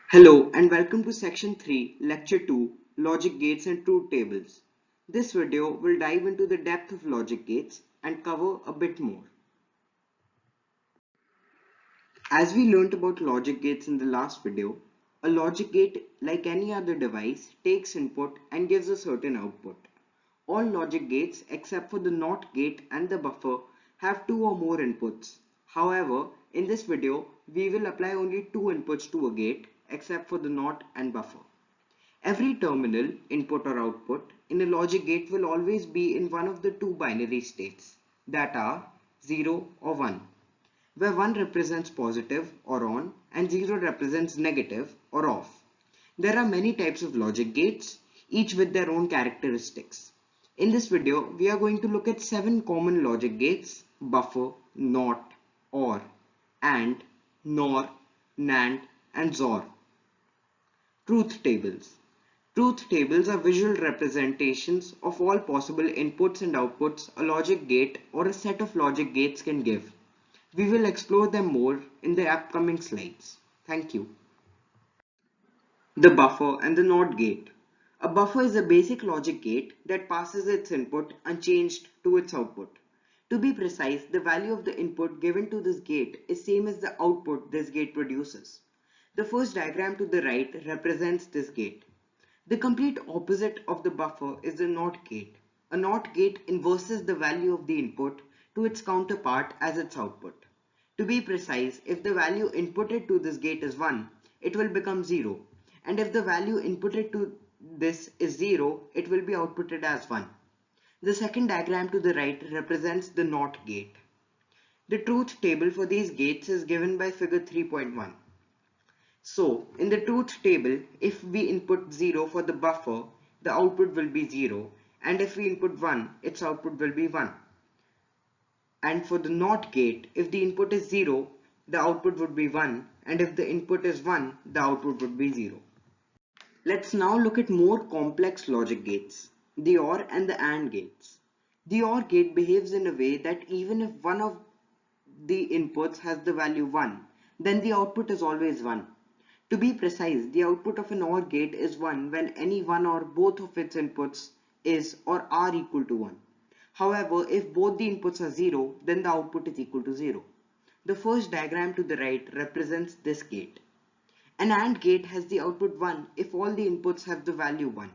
Hello and welcome to section 3, lecture 2, logic gates and truth tables. This video will dive into the depth of logic gates and cover a bit more. As we learnt about logic gates in the last video, a logic gate, like any other device, takes input and gives a certain output. All logic gates except for the NOT gate and the buffer have two or more inputs. However, in this video, we will apply only two inputs to a gate except for the NOT and buffer. Every terminal, input or output, in a logic gate will always be in one of the two binary states that are 0 or 1, where 1 represents positive or on and 0 represents negative or off. There are many types of logic gates, each with their own characteristics. In this video, we are going to look at 7 common logic gates: buffer, NOT, OR, AND, NOR, NAND, and XOR. Truth tables. Truth tables are visual representations of all possible inputs and outputs a logic gate or a set of logic gates can give. We will explore them more in the upcoming slides. Thank you. The buffer and the NOT gate. A buffer is a basic logic gate that passes its input unchanged to its output. To be precise, the value of the input given to this gate is same as the output this gate produces. The first diagram to the right represents this gate. The complete opposite of the buffer is the NOT gate. A NOT gate inverses the value of the input to its counterpart as its output. To be precise, if the value inputted to this gate is 1, it will become 0. And if the value inputted to this is 0, it will be outputted as 1. The second diagram to the right represents the NOT gate. The truth table for these gates is given by figure 3.1. So, in the truth table, if we input 0 for the buffer, the output will be 0, and if we input 1, its output will be 1. And for the NOT gate, if the input is 0, the output would be 1, and if the input is 1, the output would be 0. Let's now look at more complex logic gates, the OR and the AND gates. The OR gate behaves in a way that even if one of the inputs has the value 1, then the output is always 1. To be precise, the output of an OR gate is 1 when any one or both of its inputs is or are equal to 1. However, if both the inputs are 0, then the output is equal to 0. The first diagram to the right represents this gate. An AND gate has the output 1 if all the inputs have the value 1.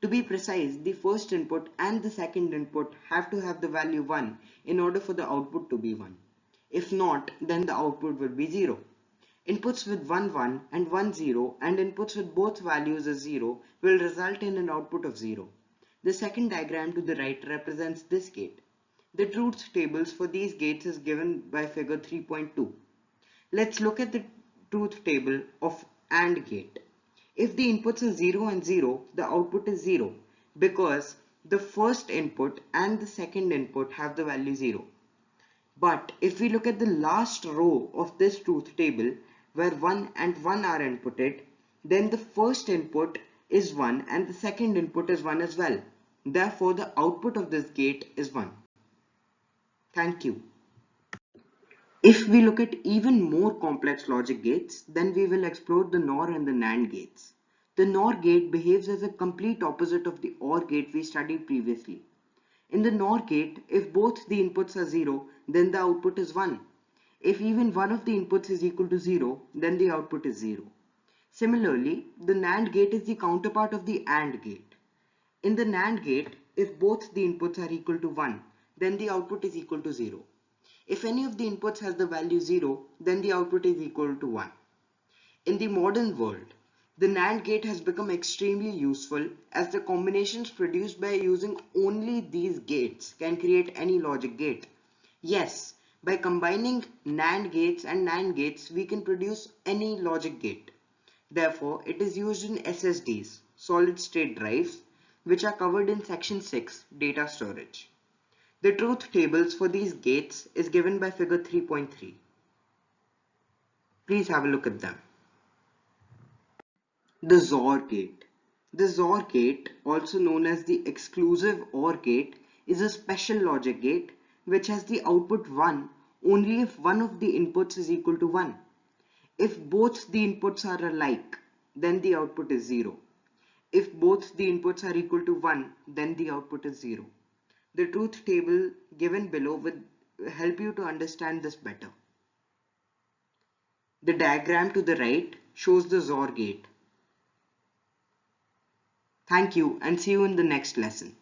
To be precise, the first input and the second input have to have the value 1 in order for the output to be 1. If not, then the output will be 0. Inputs with 1 1 and 1 0 and inputs with both values as 0 will result in an output of 0. The second diagram to the right represents this gate. The truth tables for these gates is given by figure 3.2. Let's look at the truth table of AND gate. If the inputs are 0 and 0, the output is 0 because the first input and the second input have the value 0. But if we look at the last row of this truth table where 1 and 1 are inputted, then the first input is 1 and the second input is 1 as well. Therefore, the output of this gate is 1. Thank you. If we look at even more complex logic gates, then we will explore the NOR and the NAND gates. The NOR gate behaves as a complete opposite of the OR gate we studied previously. In the NOR gate, if both the inputs are 0, then the output is 1. If even one of the inputs is equal to 0, then the output is 0. Similarly, the NAND gate is the counterpart of the AND gate. In the NAND gate, if both the inputs are equal to 1, then the output is equal to 0. If any of the inputs has the value 0, then the output is equal to 1. In the modern world, the NAND gate has become extremely useful as the combinations produced by using only these gates can create any logic gate. Yes, by combining NAND gates and NAND gates, we can produce any logic gate. Therefore, it is used in SSDs, solid state drives, which are covered in section 6, data storage. The truth tables for these gates is given by figure 3.3. Please have a look at them. The XOR gate. The XOR gate, also known as the exclusive OR gate, is a special logic gate which has the output 1 only if one of the inputs is equal to 1. If both the inputs are alike, then the output is 0. If both the inputs are equal to 1, then the output is 0. The truth table given below will help you to understand this better. The diagram to the right shows the XOR gate. Thank you and see you in the next lesson.